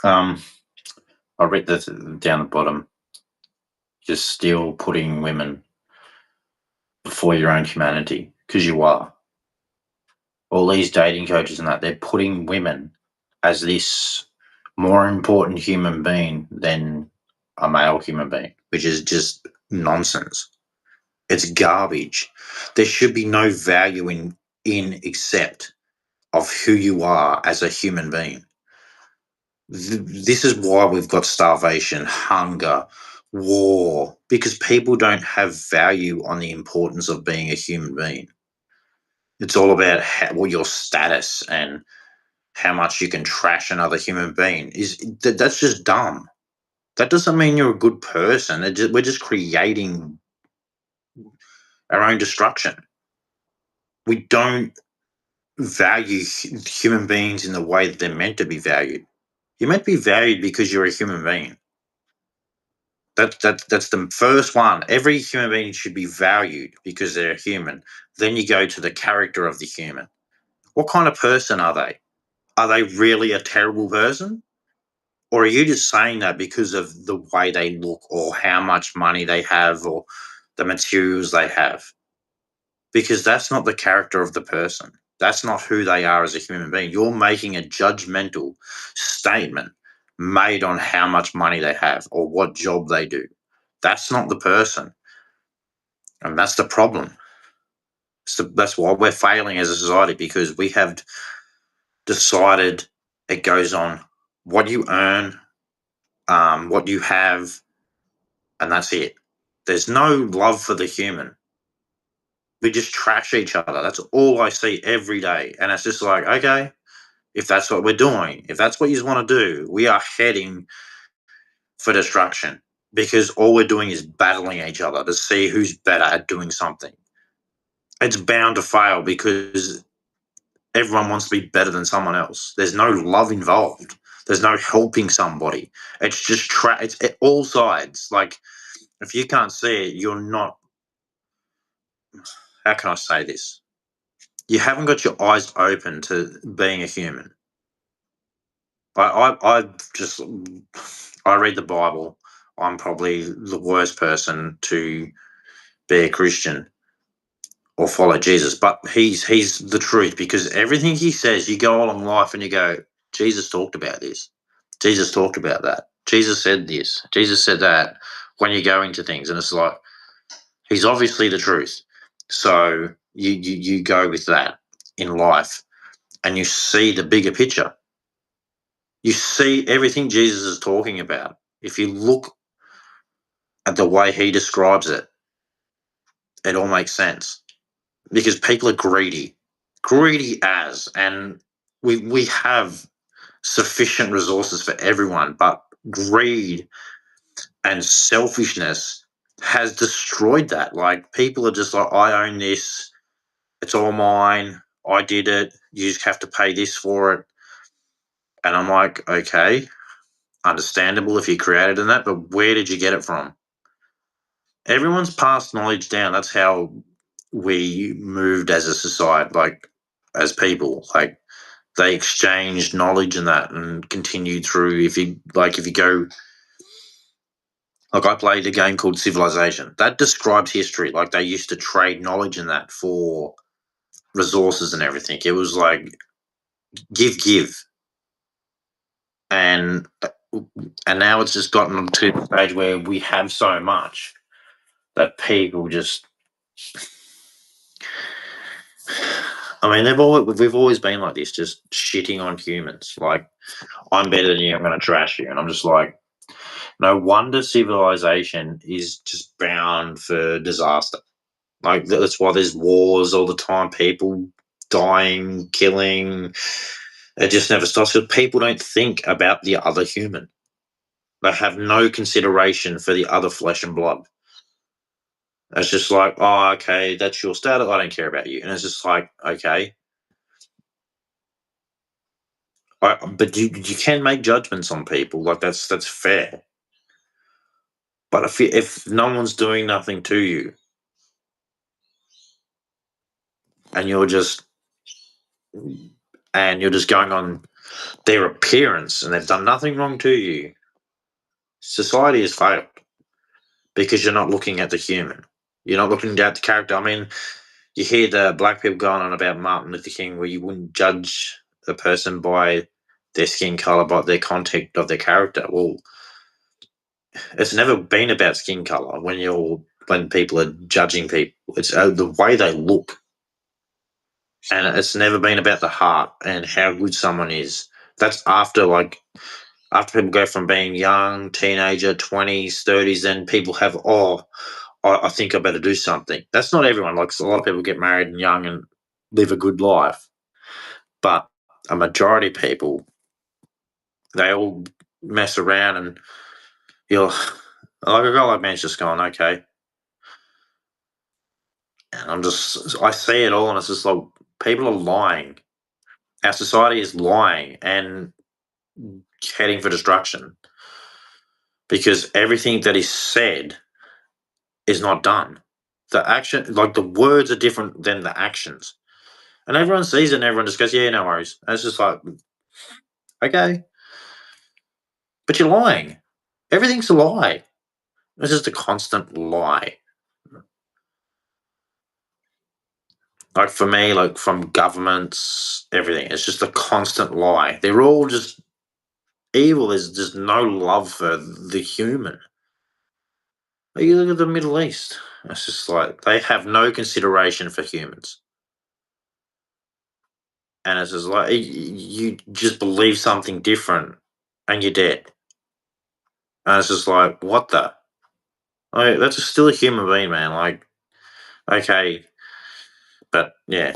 Um, I read that down the bottom. Just still putting women before your own humanity because you are. All these dating coaches and that they're putting women as this more important human being than a male human being, which is just nonsense. It's garbage. There should be no value in except of who you are as a human being. This is why we've got starvation, hunger, war, because people don't have value on the importance of being a human being. It's all about your status and how much you can trash another human being. That's just dumb. That doesn't mean you're a good person. We're just creating our own destruction. We don't value human beings in the way that they're meant to be valued. You're meant to be valued because you're a human being. That's the first one. Every human being should be valued because they're human. Then you go to the character of the human. What kind of person are they? Are they really a terrible person? Or are you just saying that because of the way they look or how much money they have or the materials they have? Because that's not the character of the person. That's not who they are as a human being. You're making a judgmental statement made on how much money they have or what job they do. That's not the person. And that's the problem. So that's why we're failing as a society because we have decided it goes on what you earn, what you have, and that's it. There's no love for the human. We just trash each other. That's all I see every day. And it's just like, okay, if that's what we're doing, if that's what you want to do, we are heading for destruction because all we're doing is battling each other to see who's better at doing something. It's bound to fail because everyone wants to be better than someone else. There's no love involved. There's no helping somebody. It's just it's at all sides. Like if you can't see it, you're not. How can I say this? You haven't got your eyes open to being a human. I just I read the Bible. I'm probably the worst person to be a Christian or follow Jesus, but he's the truth because everything he says, you go along life and you go, Jesus talked about this. Jesus talked about that. Jesus said this. Jesus said that when you go into things, and it's like he's obviously the truth. So you go with that in life, and you see the bigger picture. You see everything Jesus is talking about. If you look at the way he describes it, it all makes sense because people are greedy as, and we have sufficient resources for everyone, but greed and selfishness has destroyed that. Like people are just like, I own this, it's all mine, I did it, you just have to pay this for it. And I'm like, okay, understandable if you created in that, but where did you get it from? Everyone's passed knowledge down. That's how we moved as a society, like as people. Like they exchanged knowledge and that and continued through. If you go, like I played a game called Civilization. That describes history. Like they used to trade knowledge in that for resources and everything. It was like give. And and now it's just gotten to the stage where we have so much that people just I mean, we've always been like this, just shitting on humans. Like, I'm better than you, I'm going to trash you. And I'm just like, no wonder civilization is just bound for disaster. Like, that's why there's wars all the time, people dying, killing. It just never stops because people don't think about the other human. They have no consideration for the other flesh and blood. It's just like, oh, okay, that's your status. I don't care about you. And it's just like, okay, but you can make judgments on people like that's fair. But if no one's doing nothing to you and you're just going on their appearance, and they've done nothing wrong to you, society has failed because you're not looking at the human. You're not looking at the character. I mean, you hear the black people going on about Martin Luther King, where you wouldn't judge a person by their skin color, but their content of their character. Well, it's never been about skin color when people are judging people. It's the way they look, and it's never been about the heart and how good someone is. That's after people go from being young, teenager, 20s, 30s, then people have, I think I better do something. That's not everyone. Like, a lot of people get married and young and live a good life. But a majority of people, they all mess around, and you're like a guy like me's just going, okay. And I see it all, and it's just like people are lying. Our society is lying and heading for destruction because everything that is said is not done. The action, like the words are different than the actions. And everyone sees it and everyone just goes, yeah, no worries. And it's just like, okay, but you're lying. Everything's a lie. It's just a constant lie. Like for me, like from governments, everything, it's just a constant lie. They're all just evil. There's just no love for the human. Like, you look at the Middle East, it's just like they have no consideration for humans. And it's just like you just believe something different and you're dead. And it's just like, what the? Like, that's still a human being, man. Like, okay, but yeah.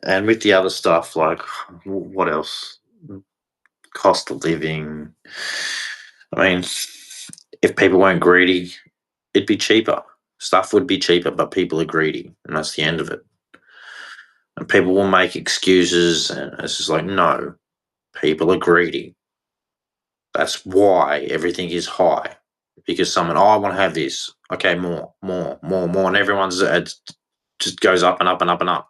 And with the other stuff, like, what else? Cost of living. I mean, if people weren't greedy, it'd be cheaper. Stuff would be cheaper, but people are greedy, and that's the end of it. And people will make excuses, and it's just like, no, people are greedy. That's why everything is high. Because someone, I want to have this. Okay, more, more, more, more. And everyone's, it just goes up and up and up and up.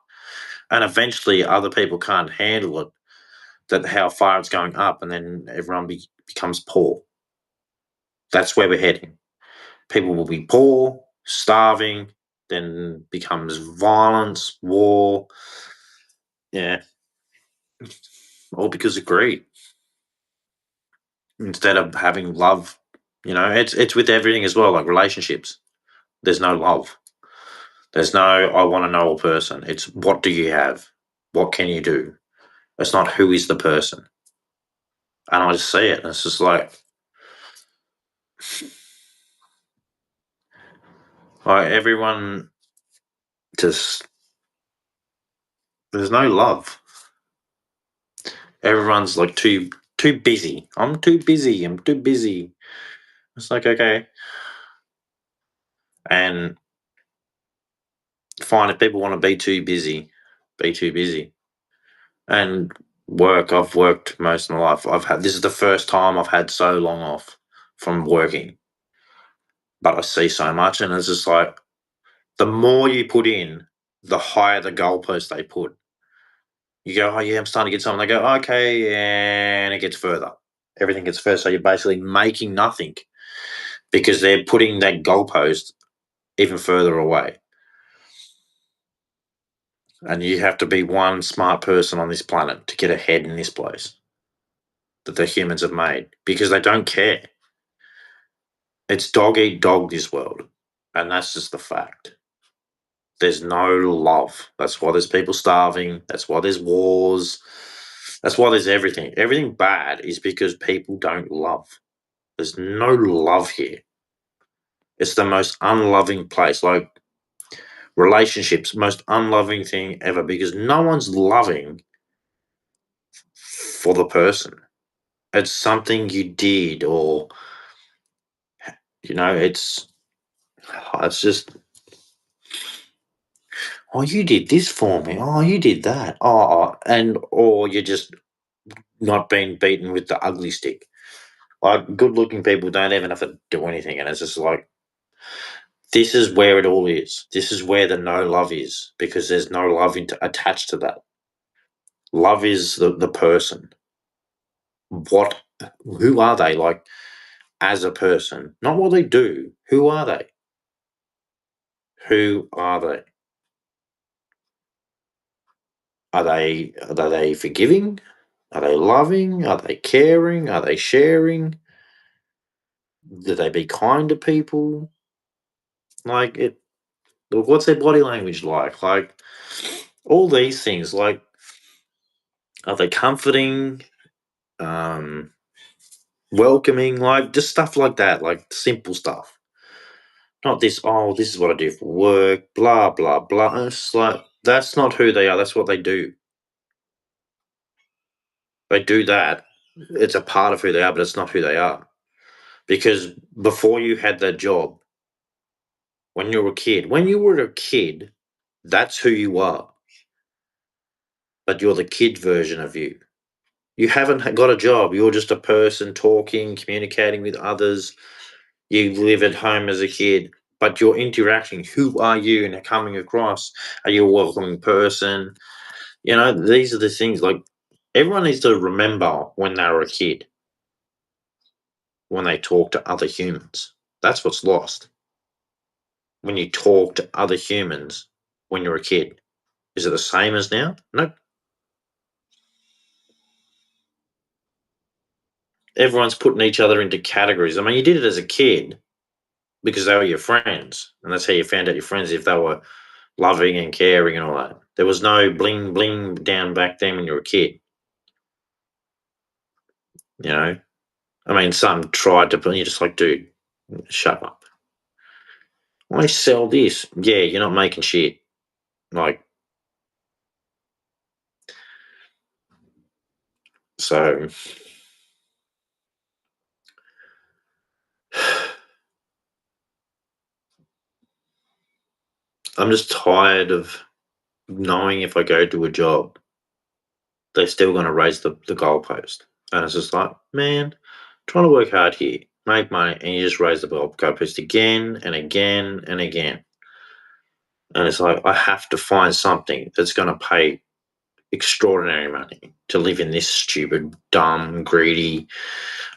And eventually other people can't handle it, that how far it's going up, and then everyone becomes poor. That's where we're heading. People will be poor, starving, then becomes violence, war. Yeah, all because of greed. Instead of having love, it's with everything as well, like relationships. There's no love. There's no I want to know a person. It's what do you have? What can you do? It's not who is the person. And I just see it, and it's just like everyone just there's no love. Everyone's like too busy. I'm too busy. I'm too busy. It's like, okay. And fine, if people want to be too busy, be too busy. And work, I've worked most of my life. This is the first time I've had so long off from working. But I see so much, and it's just like the more you put in, the higher the goalpost they put. You go, oh yeah, I'm starting to get something. They go, okay, and it gets further. Everything gets further. So you're basically making nothing because they're putting that goalpost even further away. And you have to be one smart person on this planet to get ahead in this place that the humans have made because they don't care. It's dog eat dog, this world. And that's just the fact. There's no love. That's why there's people starving. That's why there's wars. That's why there's everything. Everything bad is because people don't love. There's no love here. It's the most unloving place. Like relationships, most unloving thing ever because no one's loving for the person. It's something you did, or it's just, oh, you did this for me. Oh, you did that. And or you're just not being beaten with the ugly stick. Like good looking people don't even have to do anything, and it's just like This is where it all is. This is where the no love is, because there's no love attached to that. Love is the person. Who are they, like, as a person? Not what they do. Who are they? Who are they? Are they forgiving? Are they loving? Are they caring? Are they sharing? Do they be kind to people? Like it. What's their body language like? Like all these things. Like, are they comforting? Um, welcoming? Like just stuff like that. Like simple stuff. Not this. Oh, this is what I do for work. Blah blah blah. And it's like that's not who they are. That's what they do. They do that. It's a part of who they are, but it's not who they are. Because before you had that job, when you were a kid, that's who you are. But you're the kid version of you. You haven't got a job. You're just a person talking, communicating with others. You live at home as a kid, but you're interacting. Who are you and coming across? Are you a welcoming person? These are the things like everyone needs to remember when they were a kid, when they talk to other humans. That's what's lost. When you talk to other humans when you're a kid. Is it the same as now? Nope. Everyone's putting each other into categories. I mean, you did it as a kid because they were your friends, and that's how you found out your friends, if they were loving and caring and all that. There was no bling bling down back then when you were a kid. You know, I mean, some tried to, but you're just like, dude, shut up. I sell this. Yeah, you're not making shit. Like, so I'm just tired of knowing if I go to a job, they're still going to raise the goalpost. And it's just like, man, trying to work hard here, make money, and you just raise the goalpost again and again and again. And it's like, I have to find something that's going to pay extraordinary money to live in this stupid, dumb, greedy,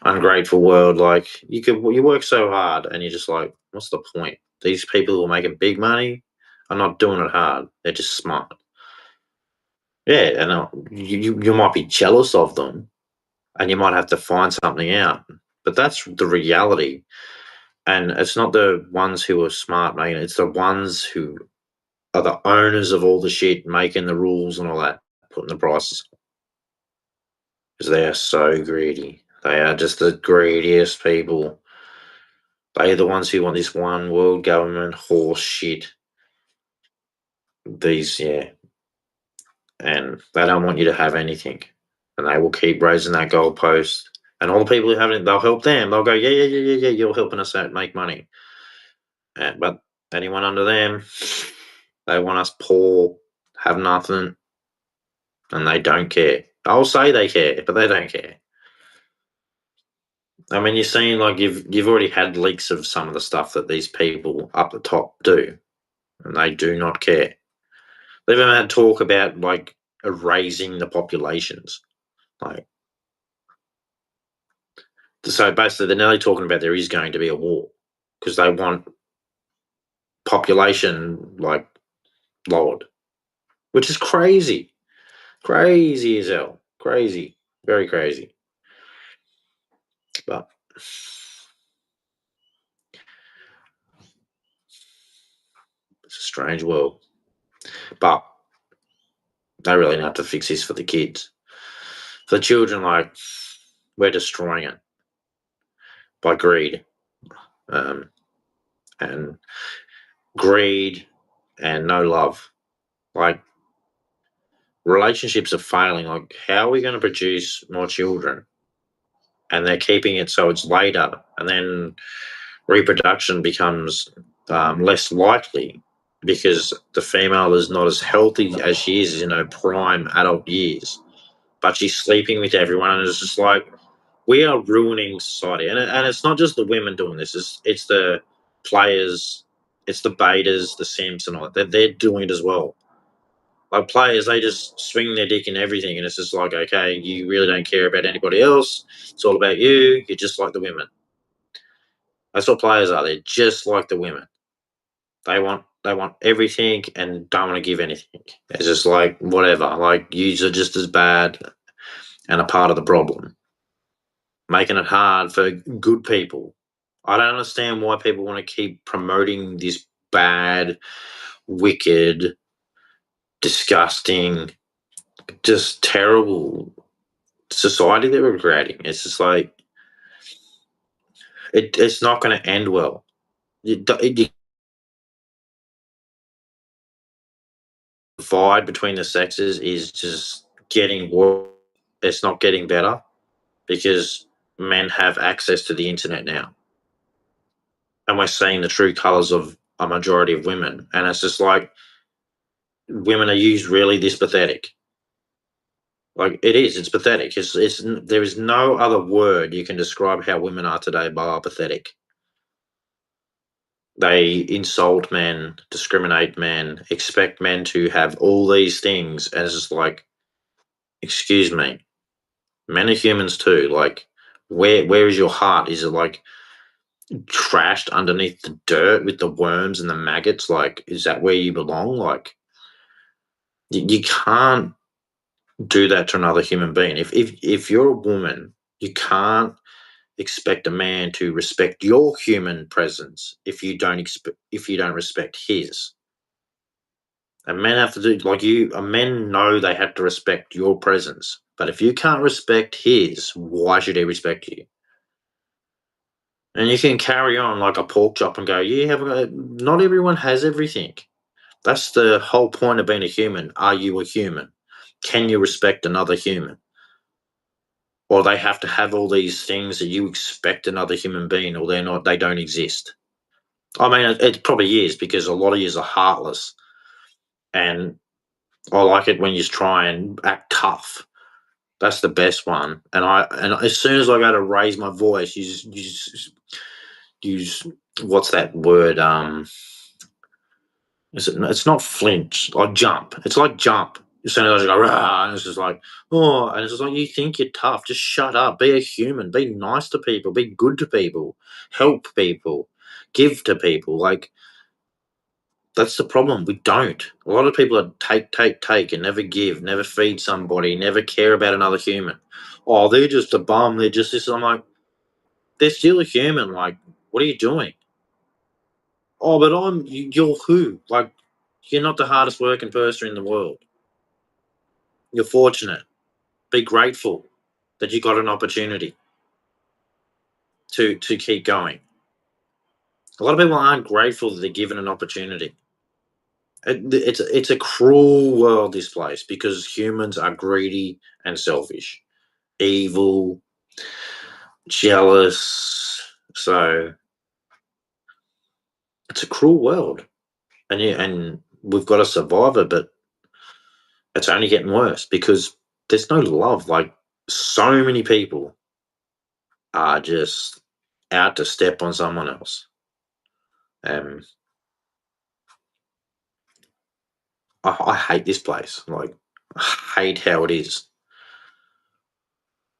ungrateful world. Like, you work so hard and you're just like, what's the point? These people who are making big money are not doing it hard. They're just smart. Yeah, and you might be jealous of them, and you might have to find something out. But that's the reality. And it's not the ones who are smart making it, it's the ones who are the owners of all the shit, making the rules and all that, putting the prices. Because they are so greedy. They are just the greediest people. They are the ones who want this one world government horse shit. Yeah. And they don't want you to have anything. And they will keep raising that goalpost. And all the people who haven't, they'll help them. They'll go, yeah, yeah, yeah, yeah, yeah, you're helping us out make money. But anyone under them, they want us poor, have nothing, and they don't care. I'll say they care, but they don't care. I mean, you're seeing like you've already had leaks of some of the stuff that these people up the top do, and they do not care. They've even had talk about like erasing the populations. Like, so basically, they're nearly talking about there is going to be a war because they want population like lowered, which is crazy, crazy as hell, crazy, very crazy. But it's a strange world. But they really have to fix this for the kids. For the children, like, we're destroying it by greed. Um, and greed and no love. Like, relationships are failing. Like, how are we going to produce more children? And they're keeping it so it's later. And then reproduction becomes less likely because the female is not as healthy as she is in her prime adult years, but she's sleeping with everyone, and it's just like we are ruining society. And it's not just the women doing this; it's the players It's the betas, the simps, and all that. They're doing it as well. Like players, they just swing their dick in everything, and it's just like, okay, you really don't care about anybody else. It's all about you. You're just like the women. That's what players are. They're just like the women. They want everything and don't want to give anything. It's just like whatever. Like yous are just as bad and a part of the problem, making it hard for good people. I don't understand why people want to keep promoting this bad, wicked, disgusting, just terrible society that we're creating. It's just like it's not going to end well. The divide between the sexes is just getting worse. It's not getting better because men have access to the internet now, and we're seeing the true colors of a majority of women. And it's just like women are used really this pathetic. Like it is, it's pathetic. There is no other word you can describe how women are today bar pathetic. They insult men, discriminate men, expect men to have all these things, and it's just like, excuse me, men are humans too. Like, where is your heart? Is it like trashed underneath the dirt with the worms and the maggots? Like, is that where you belong? Like, you can't do that to another human being. If you're a woman, you can't expect a man to respect your human presence if you don't respect his. And men have to do like you. Men know they have to respect your presence, but if you can't respect his, why should he respect you? And you can carry on like a pork chop and go, yeah, not everyone has everything. That's the whole point of being a human. Are you a human? Can you respect another human? Or they have to have all these things that you expect another human being, or they're not. They don't exist. I mean, it probably is because a lot of yous are heartless, and I like it when you try and act tough. That's the best one. And as soon as I go to raise my voice, use what's that word? It's not flinch. I jump. It's like jump. As soon as I go, rah, and it's just like, oh, and it's just like, you think you're tough. Just shut up. Be a human. Be nice to people. Be good to people. Help people. Give to people. Like, that's the problem. We don't. A lot of people are take, take, take, and never give, never feed somebody, never care about another human. Oh, they're just a bum. They're just this. I'm like, they're still a human. Like, what are you doing? Oh, but you're who? Like, you're not the hardest working person in the world. You're fortunate. Be grateful that you got an opportunity to keep going. A lot of people aren't grateful that they're given an opportunity. It's a cruel world, this place, because humans are greedy and selfish, evil, jealous. So it's a cruel world, and yeah, and we've got to survive it. But it's only getting worse because there's no love. Like so many people are just out to step on someone else. Um, I hate this place. Like, I hate how it is,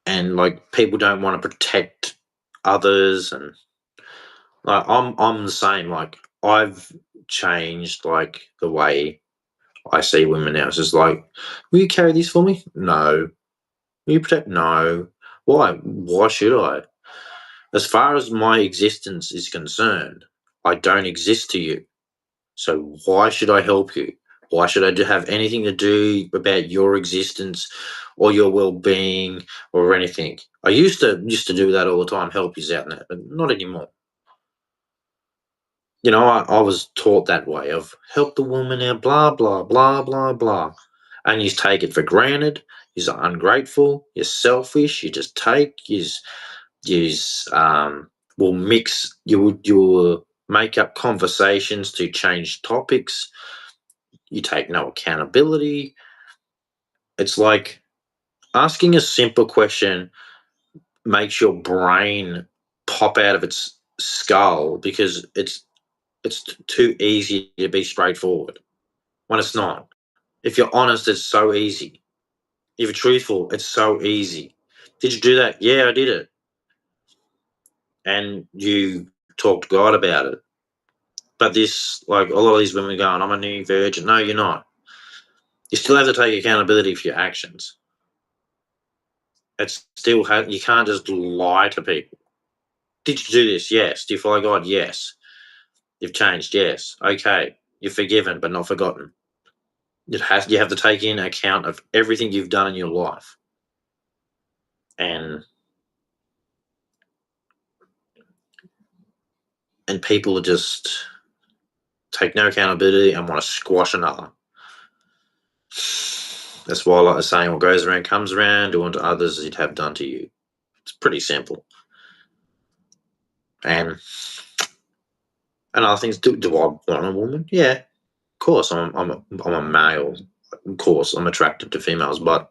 and like people don't want to protect others, and like I'm the same. Like I've changed like the way I see women now. It's just like, will you carry this for me? No. Will you protect? No. Why? Why should I? As far as my existence is concerned, I don't exist to you. So why should I help you? Why should have anything to do about your existence or your well-being or anything? I used to do that all the time, help you out in that, but not anymore. I was taught that way of help the woman out, blah blah blah blah blah, and you take it for granted. You're ungrateful. You're selfish. You just take. You will mix. You will make up conversations to change topics. You take no accountability. It's like asking a simple question makes your brain pop out of its skull because It's too easy to be straightforward when it's not. If you're honest, it's so easy. If you're truthful, it's so easy. Did you do that? Yeah, I did it. And you talk to God about it. But this, like a lot of these women going, I'm a new virgin. No, you're not. You still have to take accountability for your actions. It's still, you can't just lie to people. Did you do this? Yes. Do you follow God? Yes. You've changed? Yes. Okay. You're forgiven, but not forgotten. You have to take in account of everything you've done in your life. And people are just take no accountability and want to squash another. That's why I like the saying, what goes around comes around, do unto others as you'd have done to you. It's pretty simple. And other things, do I want a woman? Yeah, of course. I'm a male. Of course, I'm attracted to females, but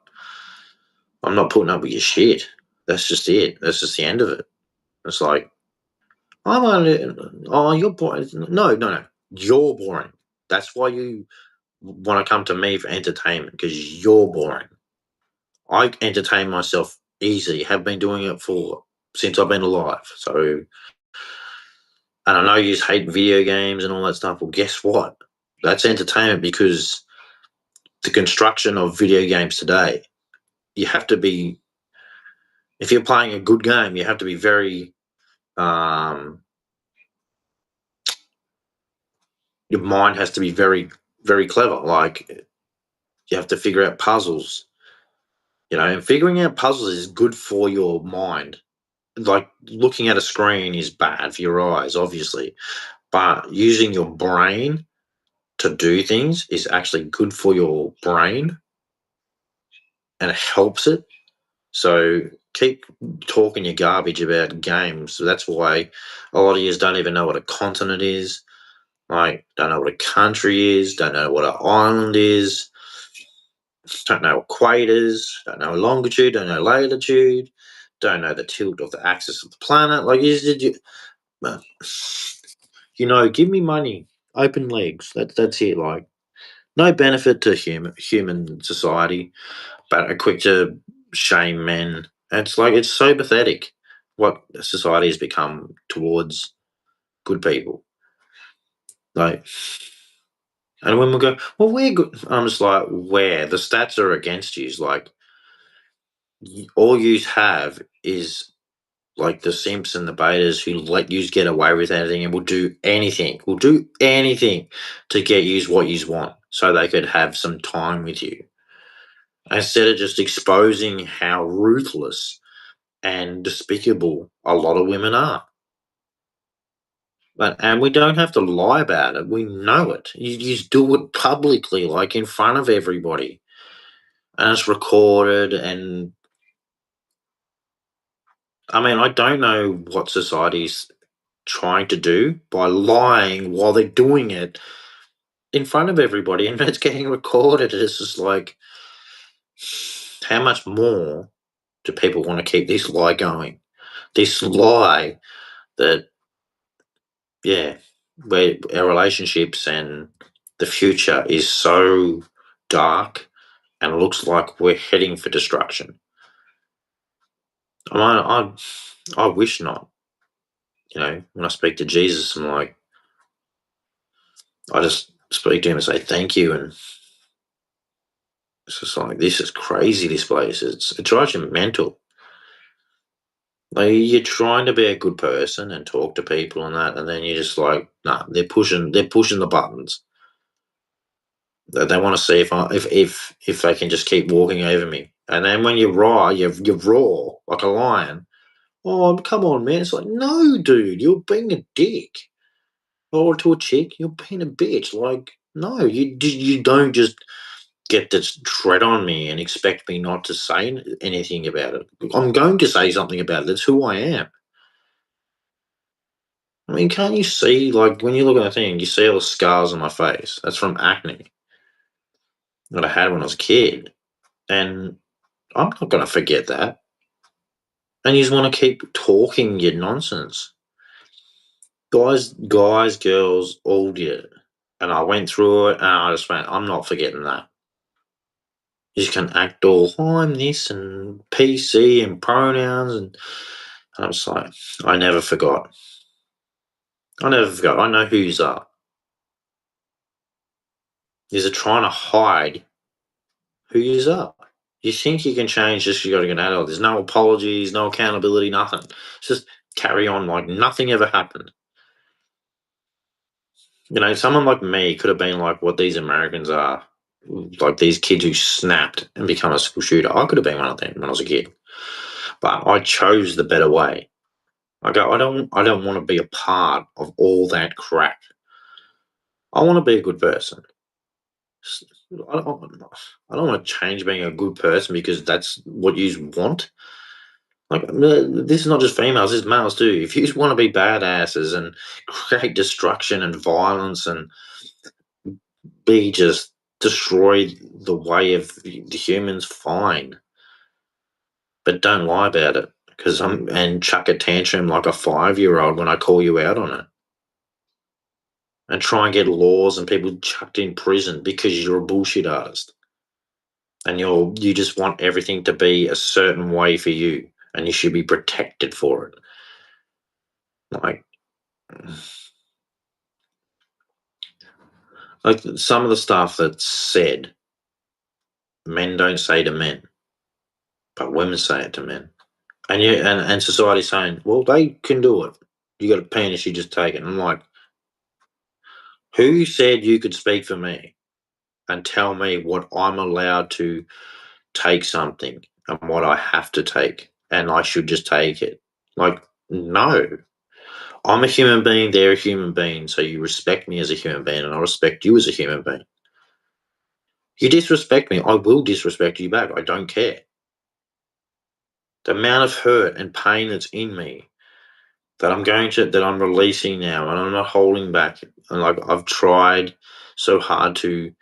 I'm not putting up with your shit. That's just it. That's just the end of it. It's like, you're boring. No, no, no. You're boring. That's why you want to come to me for entertainment, because you're boring. I entertain myself easily, have been doing it for since I've been alive. So, and I know you hate video games and all that stuff. Well, guess what? That's entertainment, because the construction of video games today, you have to be, if you're playing a good game, you have to be very, um, your mind has to be very, very clever. Like, you have to figure out puzzles, and figuring out puzzles is good for your mind. Like, looking at a screen is bad for your eyes, obviously, but using your brain to do things is actually good for your brain, and it helps it. So keep talking your garbage about games. So that's why a lot of you don't even know what a continent is. Like, don't know what a country is, don't know what an island is, don't know equators, don't know longitude, don't know latitude, don't know the tilt of the axis of the planet. Like, uh, give me money, open legs. That's it. Like, no benefit to human society, but are quick to shame men. And it's like, it's so pathetic what society has become towards good people. Like, and when we go, well, we're good. I'm just like, where the stats are against you is like, all you have is like the simps and the betas who let you get away with anything and will do anything to get you what you want so they could have some time with you. Instead of just exposing how ruthless and despicable a lot of women are. And we don't have to lie about it. We know it. You just do it publicly, like in front of everybody. And it's recorded. And I mean, I don't know what society's trying to do by lying while they're doing it in front of everybody, and it's getting recorded. It's just like, how much more do people want to keep this lie going? This lie that, yeah, where our relationships and the future is so dark and looks like we're heading for destruction. I wish not. When I speak to Jesus, I'm like, I just speak to him and say thank you, and it's just like, this is crazy. This place, it drives you mental. Like, you're trying to be a good person and talk to people and that, and then you're just like, nah, they're pushing the buttons. They want to see if they can just keep walking over me. And then when you roar like a lion. Oh, come on, man! It's like, no, dude, you're being a dick. Or to a chick, you're being a bitch. Like, no, you don't just get to tread on me and expect me not to say anything about it. I'm going to say something about it. It's who I am. I mean, can't you see, like, when you look at the thing, you see all the scars on my face? That's from acne that I had when I was a kid. And I'm not going to forget that. And you just want to keep talking your nonsense. Guys, girls, all did it. And I went through it and I just went, I'm not forgetting that. You just can act all, "Oh, I'm this and PC and pronouns," and I was like, I never forgot. I never forgot. I know who you are. You're trying to hide who you are. You think you can change just 'cause you got to get an adult. There's no apologies, no accountability, nothing. It's just carry on like nothing ever happened. Someone like me could have been like what these Americans are, like these kids who snapped and become a school shooter. I could have been one of them when I was a kid, but I chose the better way. I don't want to be a part of all that crap. I want to be a good person. S- I don't want to change being a good person because that's what you want. This is not just females, this is males too. If you just want to be badasses and create destruction and violence and be just destroy the way of the humans, fine. But don't lie about it. Because and chuck a tantrum like a 5-year-old when I call you out on it. And try and get laws and people chucked in prison because you're a bullshit artist. And you just want everything to be a certain way for you. And you should be protected for it. Like like some of the stuff that's said, men don't say to men, but women say it to men. And society's saying, well, they can do it. You got a penis, you just take it. And I'm like, who said you could speak for me and tell me what I'm allowed to take something and what I have to take and I should just take it? Like, no. I'm a human being, they're a human being, so you respect me as a human being and I respect you as a human being. You disrespect me, I will disrespect you back. I don't care. The amount of hurt and pain that's in me that I'm releasing now and I'm not holding back. And like I've tried so hard to,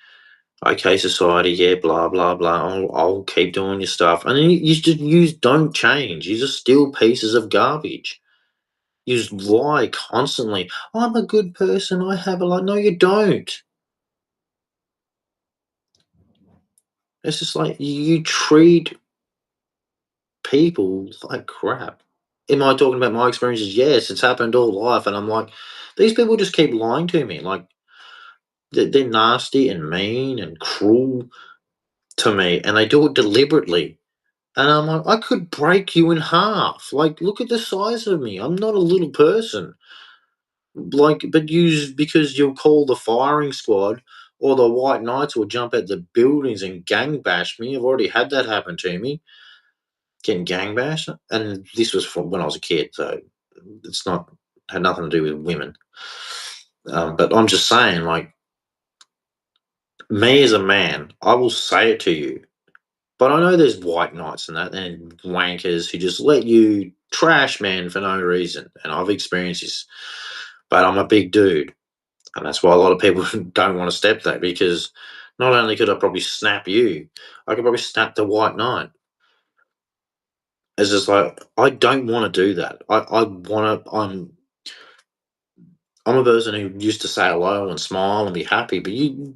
okay, society, yeah, blah blah blah. I'll keep doing your stuff, and then you don't change. You're just still pieces of garbage. You just lie constantly. I'm a good person. I have a lot. No, you don't. It's just like you treat people like crap. Am I talking about my experiences? Yes, it's happened all life, and I'm like, these people just keep lying to me. Like they're nasty and mean and cruel to me, and they do it deliberately. And I'm like, I could break you in half. Like, look at the size of me. I'm not a little person. Like, but you because you'll call the firing squad or the white knights will jump at the buildings and gang bash me. I've already had that happen to me, getting gang bashed. And this was from when I was a kid, so it's not had nothing to do with women. But I'm just saying, like, me as a man, I will say it to you. But I know there's white knights and that, and wankers who just let you trash man for no reason. And I've experienced this, but I'm a big dude, and that's why a lot of people don't want to step that because not only could I probably snap you, I could probably snap the white knight. It's just like I don't want to do that. I want to. I'm a person who used to say hello and smile and be happy, but you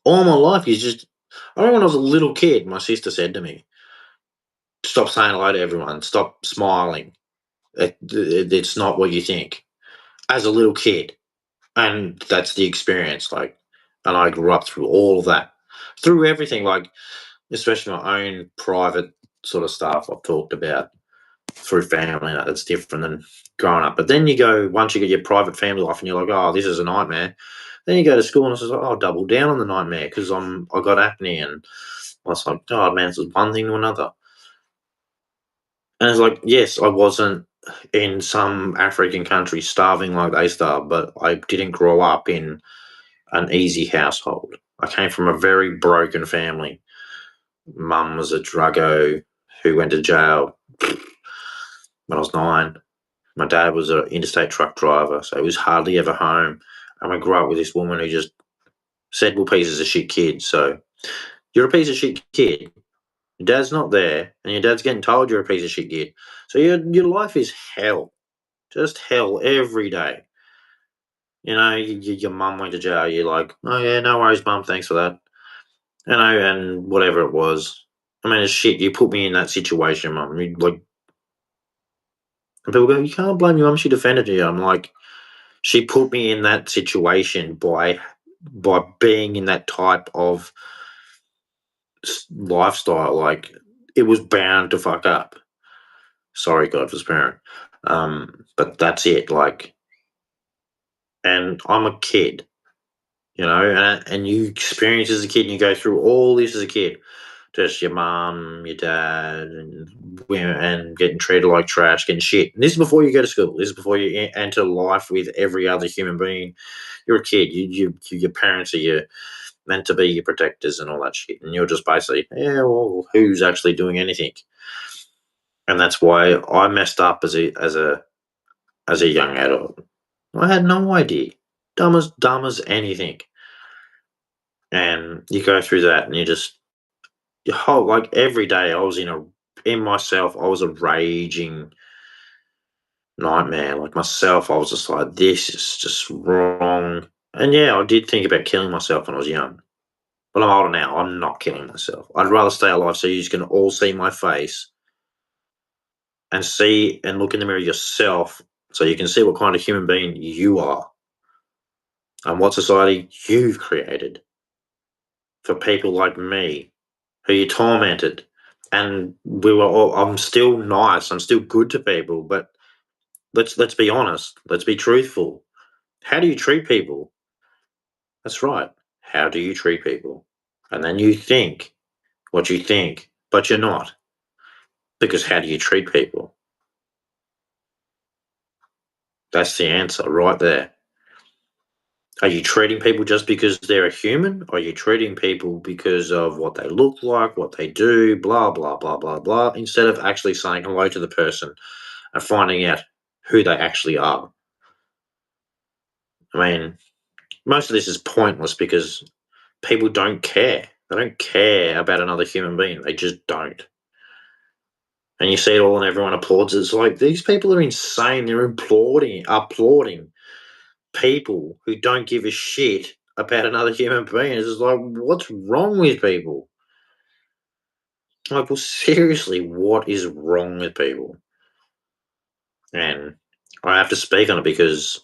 all my life you just. I remember when I was a little kid, my sister said to me, "Stop saying hello to everyone. Stop smiling. It's not what you think." As a little kid, and that's the experience. Like, and I grew up through all of that, through everything. Like, especially my own private sort of stuff I've talked about through family. That's different than growing up. But then you go once you get your private family life, and you're like, oh, this is a nightmare. Then you go to school and it's like, oh, I'll double down on the nightmare because I got apnea, and I was like, oh man, it's one thing to another. And it's like, yes, I wasn't in some African country starving like they starve, but I didn't grow up in an easy household. I came from a very broken family. Mum was a druggo who went to jail when I was 9. My dad was an interstate truck driver, so he was hardly ever home. And I grew up with this woman who just said we're pieces of shit kids. So you're a piece of shit kid. Your dad's not there, and your dad's getting told you're a piece of shit kid. So your life is hell. just hell every day. Your mum went to jail. You're like, oh yeah, no worries, mum. Thanks for that. And whatever it was. I mean, it's shit. You put me in that situation, mum. Like, and people go, you can't blame your mum. She defended you. I'm like, she put me in that situation by being in that type of lifestyle. Like, it was bound to fuck up. Sorry, God for parent. But that's it. Like, and I'm a kid, and you experience as a kid, and you go through all this as a kid. Just your mum, your dad, and women, and getting treated like trash, getting shit. And this is before you go to school. This is before you enter life with every other human being. You're a kid. Your parents are meant to be your protectors and all that shit, and you're just basically, yeah, well, who's actually doing anything? And that's why I messed up as a young adult. I had no idea, dumb as anything. And you go through that, and you just your whole like every day I was in myself. I was a raging nightmare. Like myself, I was just like, this is just wrong. And yeah, I did think about killing myself when I was young. But I'm older now. I'm not killing myself. I'd rather stay alive so you can all see my face and see and look in the mirror yourself so you can see what kind of human being you are and what society you've created for people like me who you tormented. And we were all, I'm still nice. I'm still good to people, but let's be honest. Let's be truthful. How do you treat people? That's right. How do you treat people? And then you think what you think, but you're not. Because how do you treat people? That's the answer right there. Are you treating people just because they're a human? Or are you treating people because of what they look like, what they do, blah, blah, blah, blah, blah, instead of actually saying hello to the person and finding out who they actually are? I mean, most of this is pointless because people don't care. They don't care about another human being. They just don't. And you see it all and everyone applauds it. It's like these people are insane. They're applauding people who don't give a shit about another human being. It's just like, what's wrong with people? Like, well, seriously, what is wrong with people? And I have to speak on it because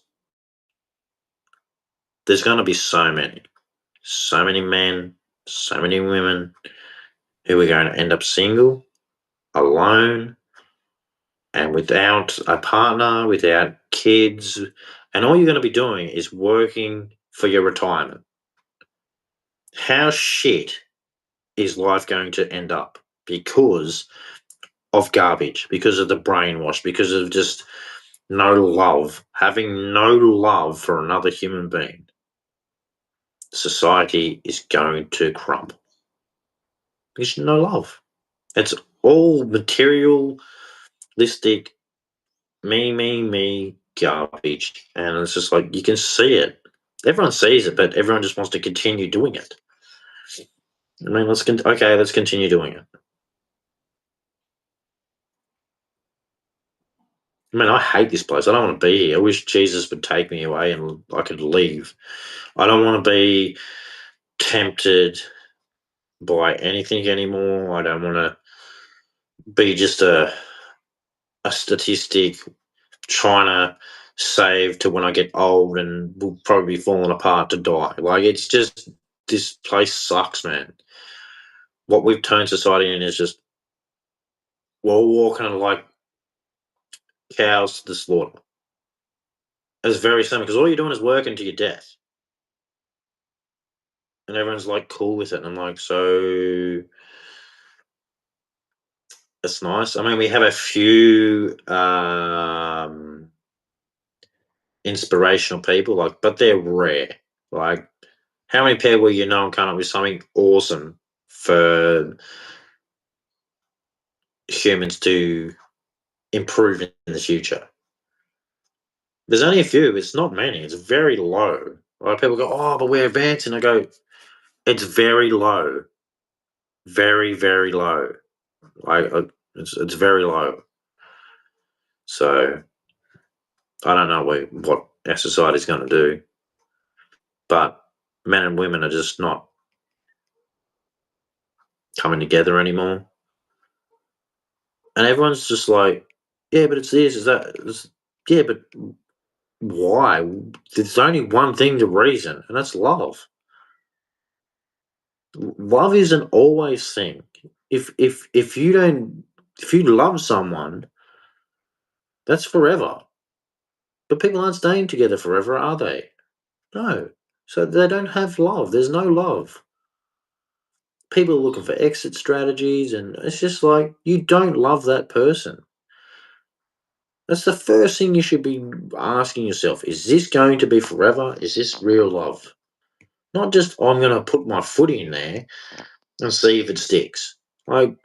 there's going to be so many men, so many women who are going to end up single, alone, and without a partner, without kids. And all you're going to be doing is working for your retirement. How shit is life going to end up? Because of garbage, because of the brainwash, because of just no love, having no love for another human being. Society is going to crumble. There's no love. It's all materialistic, me garbage. And it's just like you can see it. Everyone sees it, but everyone just wants to continue doing it. I mean, let's continue doing it. I mean, I hate this place. I don't want to be here. I wish Jesus would take me away and I could leave. I don't want to be tempted by anything anymore. I don't want to be just a statistic trying to save to when I get old and will probably be falling apart to die. Like, it's just, this place sucks, man. What we've turned society in is just, we're all walking like cows to the slaughter. It's very simple because all you're doing is working to your death. And everyone's like cool with it. And I'm like, so that's nice. I mean, we have a few inspirational people, like, but they're rare. Like, how many people come up with something awesome for humans to improve in the future? There's only a few. It's not many. It's very low. Right? People go, "Oh, but we're advancing." I go, "It's very low, very very low. Like, it's very low." So I don't know what our society's going to do, but men and women are just not coming together anymore. And everyone's just like, yeah, but it's this, is that. Yeah, but why? There's only one thing to reason, and that's love. Love isn't always thing. If you don't, if you love someone, that's forever. But people aren't staying together forever, are they? No. So they don't have love. There's no love. People are looking for exit strategies, and it's just like, you don't love that person. That's the first thing you should be asking yourself. Is this going to be forever? Is this real love? Not just, "Oh, I'm going to put my foot in there and see if it sticks." Like,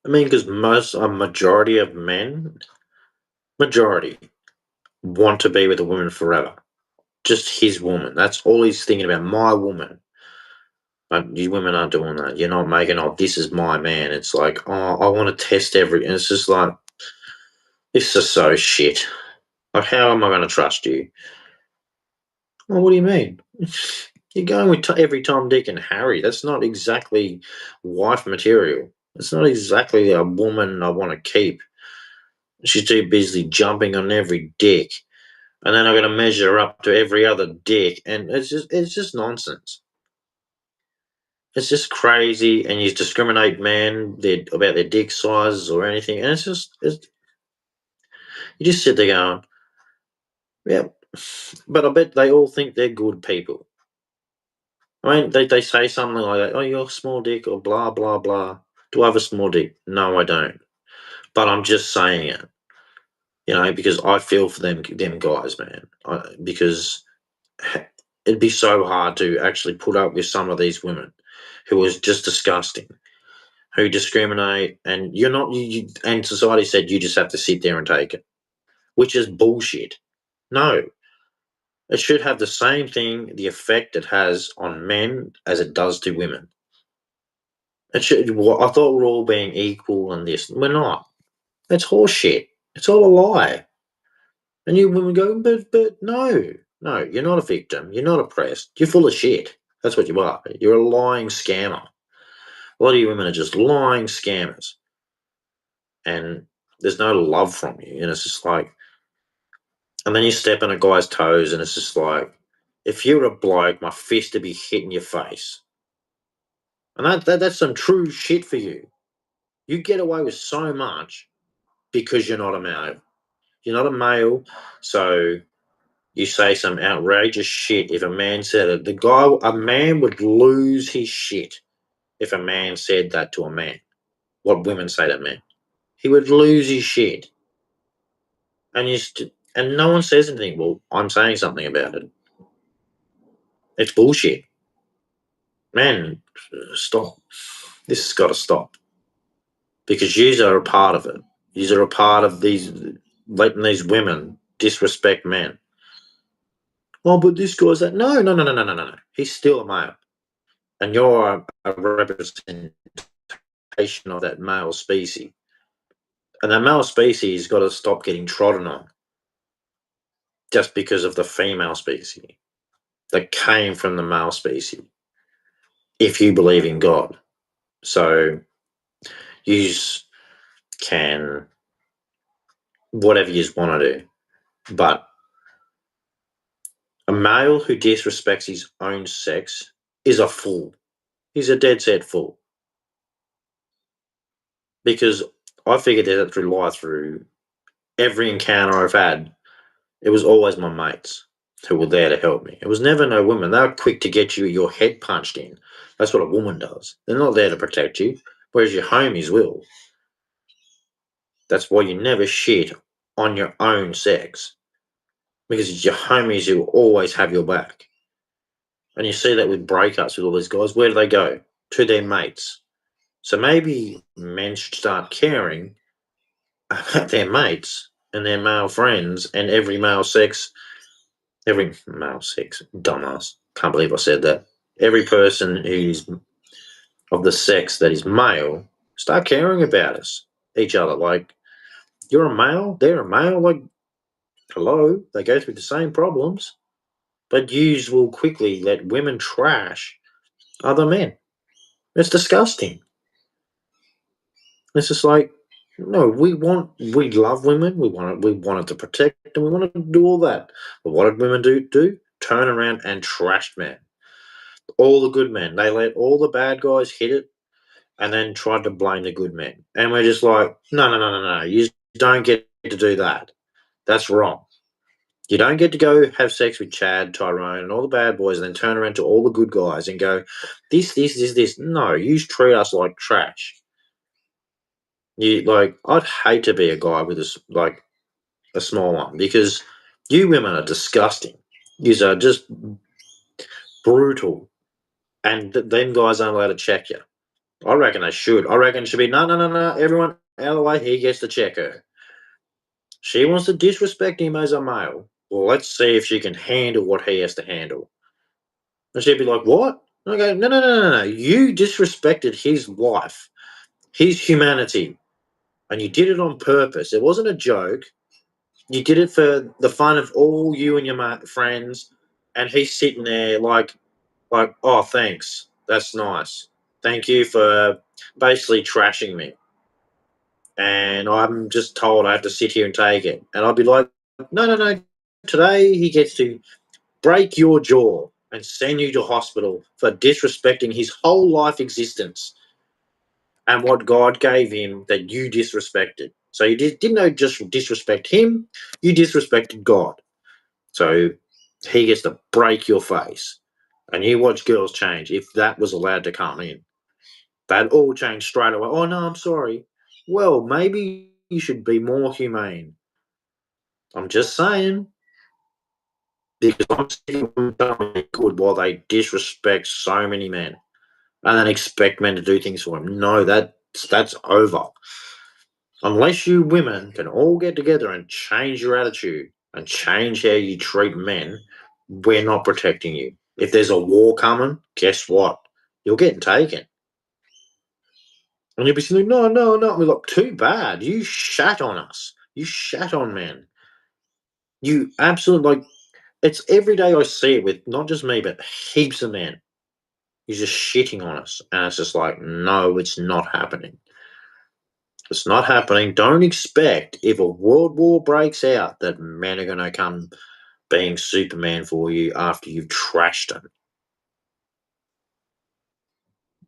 I mean, because a majority of men, majority, want to be with a woman forever. Just his woman. That's all he's thinking about. My woman. But you women aren't doing that. You're not making, "Oh, this is my man." It's like, "Oh, I want to test every." And it's just like, this is so shit. Like, how am I going to trust you? Well, what do you mean? You're going with every Tom, Dick, and Harry. That's not exactly wife material. It's not exactly a woman I want to keep. She's too busy jumping on every dick, and then I'm going to measure up to every other dick, and it's just nonsense. It's just crazy, and you discriminate about their dick sizes or anything, and you just sit there going, yeah. But I bet they all think they're good people. I mean, they say something like that, "Oh, you're a small dick," or blah blah blah. Do I have a small dick? No, I don't. But I'm just saying it, because I feel for them guys, man. Because it'd be so hard to actually put up with some of these women who is just disgusting, who discriminate, and you're not. And society said you just have to sit there and take it, which is bullshit. No, it should have the same thing, the effect it has on men as it does to women. It should. Well, I thought we're all being equal in this. We're not. It's horseshit. It's all a lie. And you women go, but no, no, you're not a victim. You're not oppressed. You're full of shit. That's what you are. You're a lying scammer. A lot of you women are just lying scammers, and there's no love from you. And it's just like, and then you step on a guy's toes, and it's just like, if you're a bloke, my fist would be hitting your face. And that's some true shit for you. You get away with so much because you're not a male. You're not a male, so you say some outrageous shit. If a man said it, a man would lose his shit if a man said that to a man. What women say to men, he would lose his shit. And no one says anything. Well, I'm saying something about it. It's bullshit, man. Stop. This has got to stop because you are a part of it. You are a part of these letting these women disrespect men. Oh, but this guy's that. No, no, no, no, no, no, no. He's still a male, and you're a representation of that male species. And that male species got to stop getting trodden on just because of the female species that came from the male species. If you believe in God, so you can whatever you want to do, but a male who disrespects his own sex is a fool. He's a dead set fool. Because I figured that through every encounter I've had, it was always my mates who were there to help me. It was never no women. They were quick to get your head punched in. That's what a woman does. They're not there to protect you, whereas your homies will. That's why you never shit on your own sex, because it's your homies who always have your back. And you see that with breakups with all these guys. Where do they go? To their mates. So maybe men should start caring about their mates and their male friends and every male sex, dumbass. Can't believe I said that. Every person who's of the sex that is male start caring about each other. Like, you're a male, they're a male. Like, hello, they go through the same problems, but yous will quickly let women trash other men. It's disgusting. It's just like, no, we love women. We wanted to protect them. We wanted to do all that. But what did women do? Turn around and trash men. All the good men. They let all the bad guys hit it, and then tried to blame the good men. And we're just like, no, no, no, no, no. You don't get to do that. That's wrong. You don't get to go have sex with Chad, Tyrone, and all the bad boys, and then turn around to all the good guys and go, this. No, you treat us like trash. You like, I'd hate to be a guy with like a small one, because you women are disgusting. You are just brutal, and them guys aren't allowed to check you. I reckon they should. I reckon it should be no, no, no, no. Everyone out of the way. He gets to check her. She wants to disrespect him as a male. Well, let's see if she can handle what he has to handle. And she'd be like, "What?" And I go, "No, no, no, no, no. You disrespected his wife, his humanity, and you did it on purpose. It wasn't a joke. You did it for the fun of all you and your friends." And he's sitting there like, "Oh, thanks. That's nice. Thank you for basically trashing me." And I'm just told I have to sit here and take it. And I'd be like, no, no, no. Today he gets to break your jaw and send you to hospital for disrespecting his whole life existence and what God gave him that you disrespected. So you didn't just disrespect him, you disrespected God. So he gets to break your face. And you watch girls change if that was allowed to come in. They'd all change straight away. Oh, no, I'm sorry. Well, maybe you should be more humane. I'm just saying, because I'm sick of them telling good while they disrespect so many men and then expect men to do things for them. No, that's over. Unless you women can all get together and change your attitude and change how you treat men, we're not protecting you. If there's a war coming, guess what? You're getting taken. And you'll be saying, no, no, no. We're like, too bad. You shat on us. You shat on men. You absolutely, like, it's every day I see it with not just me, but heaps of men. He's just shitting on us. And it's just like, no, it's not happening. It's not happening. Don't expect if a world war breaks out that men are going to come being Superman for you after you've trashed them.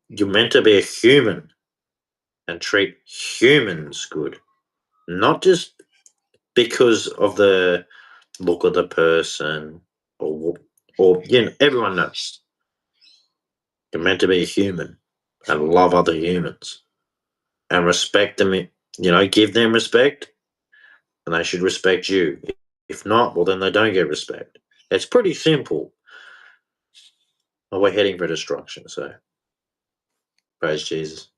You're meant to be a human and treat humans good, not just because of the look of the person or everyone knows. You're meant to be a human and love other humans and respect them. Give them respect, and they should respect you. If not, well, then they don't get respect. It's pretty simple. Well, we're heading for destruction, so praise Jesus.